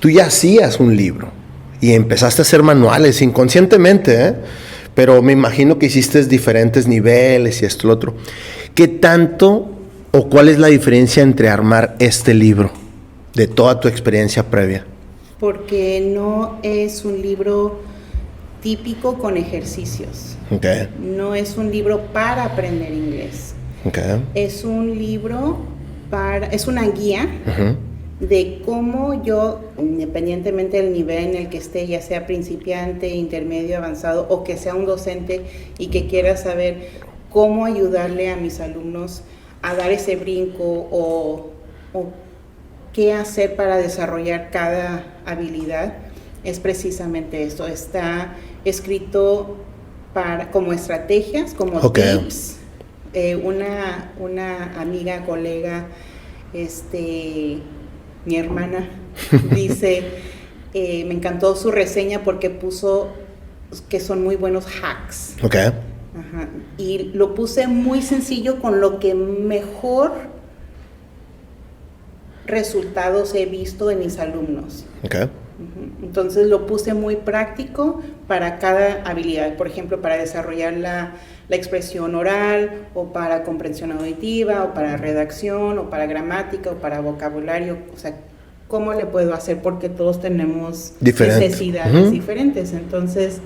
Tú ya hacías un libro y empezaste a hacer manuales inconscientemente, ¿eh? Pero me imagino que hiciste diferentes niveles y esto y lo otro. ¿Qué tanto o cuál es la diferencia entre armar este libro de toda tu experiencia previa? Porque no es un libro típico con ejercicios. Okay. No es un libro para aprender inglés. Okay. Es un libro es una guía de cómo yo, independientemente del nivel en el que esté, ya sea principiante, intermedio, avanzado, o que sea un docente y que quiera saber cómo ayudarle a mis alumnos a dar ese brinco o qué hacer para desarrollar cada habilidad, es precisamente esto. Está escrito como estrategias, como tips. Una amiga, colega, mi hermana, dice, me encantó su reseña porque puso que son muy buenos hacks. Okay. Ajá. Y lo puse muy sencillo, con lo que mejor resultados he visto de mis alumnos. Okay. Entonces lo puse muy práctico para cada habilidad, por ejemplo, para desarrollar la expresión oral, o para comprensión auditiva, o para redacción, o para gramática, o para vocabulario. O sea, ¿cómo le puedo hacer? Porque todos tenemos necesidades diferentes, entonces,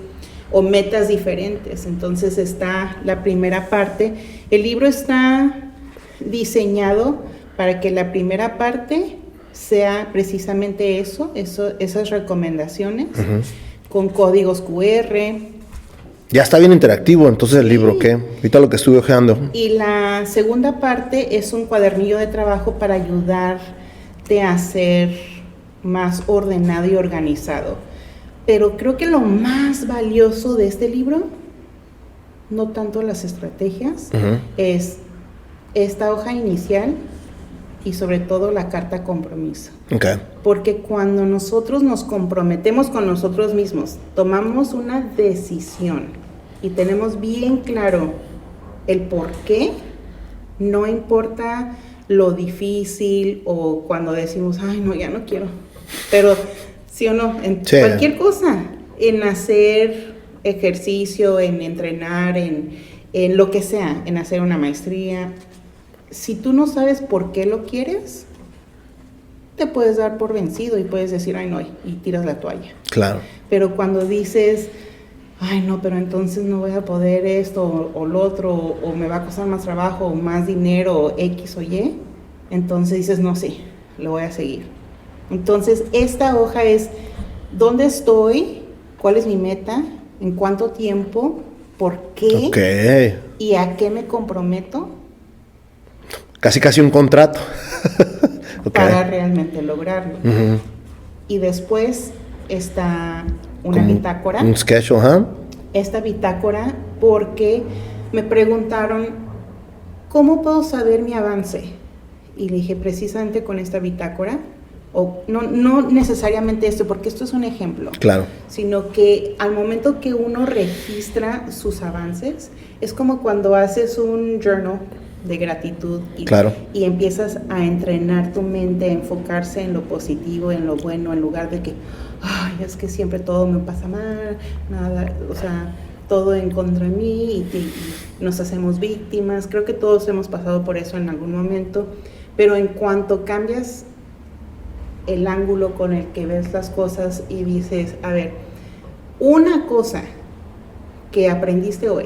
o metas diferentes. Entonces está la primera parte. El libro está diseñado para que la primera parte sea precisamente esas recomendaciones, con códigos QR. Ya está bien interactivo, entonces el libro, ¿qué? Ahorita lo que estuve ojeando. Y la segunda parte es un cuadernillo de trabajo para ayudarte a ser más ordenado y organizado. Pero creo que lo más valioso de este libro, no tanto las estrategias, es esta hoja inicial y sobre todo la carta compromiso. Okay. Porque cuando nosotros nos comprometemos con nosotros mismos, tomamos una decisión y tenemos bien claro el por qué, no importa lo difícil o cuando decimos, ay no, ya no quiero, pero sí o no, en cualquier cosa, en hacer ejercicio, en entrenar, en lo que sea, en hacer una maestría. Si tú no sabes por qué lo quieres, te puedes dar por vencido y puedes decir, ay no, y tiras la toalla. Claro. Pero cuando dices, ay no, pero entonces no voy a poder esto o lo otro, o me va a costar más trabajo, o más dinero, o X o Y, entonces dices, no, sí, lo voy a seguir. Entonces, esta hoja es, ¿dónde estoy? ¿Cuál es mi meta? ¿En cuánto tiempo? ¿Por qué? Okay. ¿Y a qué me comprometo? Casi un contrato. Okay. Para realmente lograrlo. Y después está una bitácora. Un schedule, Esta bitácora, porque me preguntaron, ¿cómo puedo saber mi avance? Y le dije, precisamente con esta bitácora, o no necesariamente esto, porque esto es un ejemplo. Claro. Sino que al momento que uno registra sus avances, es como cuando haces un journal de gratitud y empiezas a entrenar tu mente, a enfocarse en lo positivo, en lo bueno, en lugar de que, ay, es que siempre todo me pasa mal, nada, o sea, todo en contra de mí y nos hacemos víctimas. Creo que todos hemos pasado por eso en algún momento, pero en cuanto cambias el ángulo con el que ves las cosas y dices, a ver, una cosa que aprendiste hoy.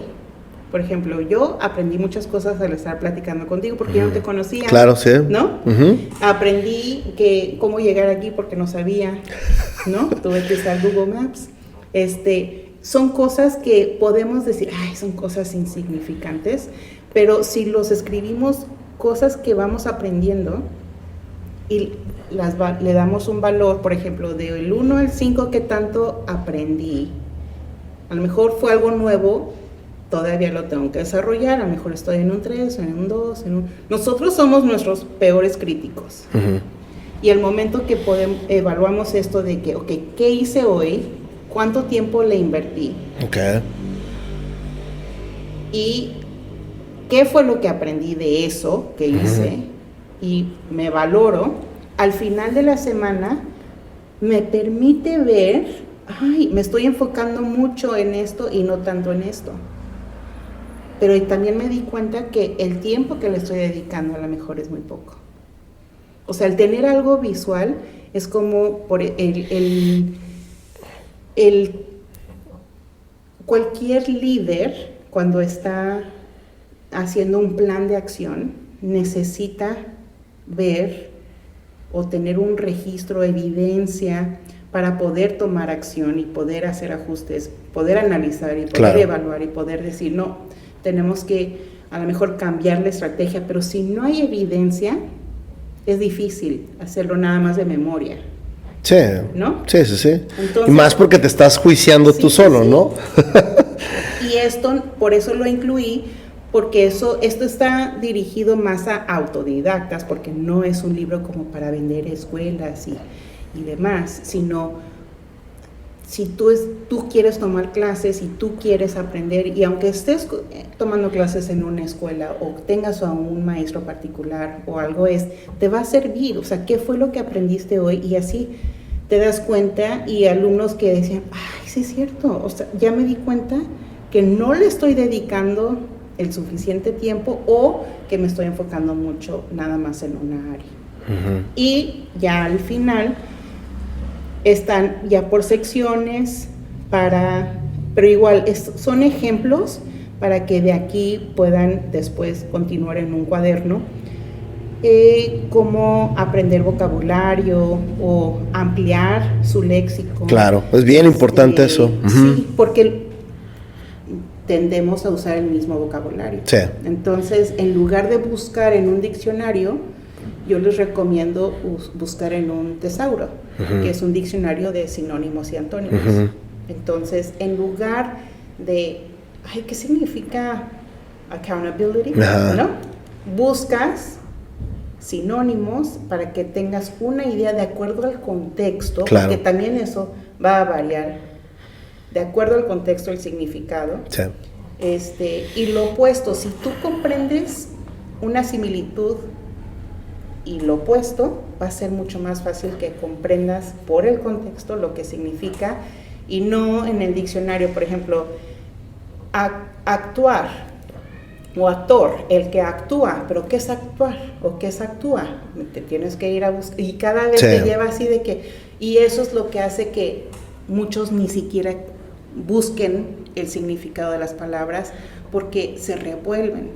Por ejemplo, yo aprendí muchas cosas al estar platicando contigo porque yo no te conocía. Claro, sí. ¿No? Aprendí cómo llegar aquí porque no sabía, ¿no? Tuve que usar Google Maps. Son cosas que podemos decir, ay, son cosas insignificantes, pero si los escribimos, cosas que vamos aprendiendo y le damos un valor, por ejemplo, del 1 al 5, ¿qué tanto aprendí? A lo mejor fue algo nuevo, todavía lo tengo que desarrollar, a lo mejor estoy en un 3, en un 2, Nosotros somos nuestros peores críticos. Y al momento que evaluamos esto de que, ok, ¿qué hice hoy? ¿Cuánto tiempo le invertí? Okay. ¿Y qué fue lo que aprendí de eso que hice? Y me valoro. Al final de la semana, me permite ver, ay, me estoy enfocando mucho en esto y no tanto en esto. Pero también me di cuenta que el tiempo que le estoy dedicando a lo mejor es muy poco. O sea, el tener algo visual es como por cualquier líder, cuando está haciendo un plan de acción, necesita ver o tener un registro, evidencia, para poder tomar acción y poder hacer ajustes, poder analizar y poder evaluar y poder decir, no, tenemos que a lo mejor cambiar la estrategia, pero si no hay evidencia, es difícil hacerlo nada más de memoria. Sí, ¿no? Sí. Entonces, y más pues, porque te estás juiciando tú solo, sí. ¿No? Y esto, por eso lo incluí, porque esto está dirigido más a autodidactas, porque no es un libro como para vender escuelas y demás, sino si tú quieres tomar clases y tú quieres aprender, y aunque estés tomando clases en una escuela o tengas a un maestro particular o algo, te va a servir. O sea, ¿qué fue lo que aprendiste hoy? Y así te das cuenta, y alumnos que decían, ay, sí es cierto, o sea, ya me di cuenta que no le estoy dedicando el suficiente tiempo o que me estoy enfocando mucho nada más en una área. Uh-huh. Y ya al final están ya por secciones pero igual son ejemplos para que de aquí puedan después continuar en un cuaderno, cómo aprender vocabulario o ampliar su léxico. Claro, es bien importante eso. Uh-huh. Sí, porque tendemos a usar el mismo vocabulario. Sí. Entonces, en lugar de buscar en un diccionario, yo les recomiendo buscar en un tesauro, uh-huh, que es un diccionario de sinónimos y antónimos. Uh-huh. Entonces, en lugar de, ¿qué significa accountability? Uh-huh. ¿No? Buscas sinónimos para que tengas una idea de acuerdo al contexto, claro, porque también eso va a variar de acuerdo al contexto, el significado. Sí. Y lo opuesto, si tú comprendes una similitud y lo opuesto, va a ser mucho más fácil que comprendas por el contexto lo que significa, y no en el diccionario. Por ejemplo, actuar o actor, el que actúa, pero ¿qué es actuar? ¿O qué es actúa? Te tienes que ir a buscar, y cada vez te lleva así de que, y eso es lo que hace que muchos ni siquiera busquen el significado de las palabras, porque se revuelven.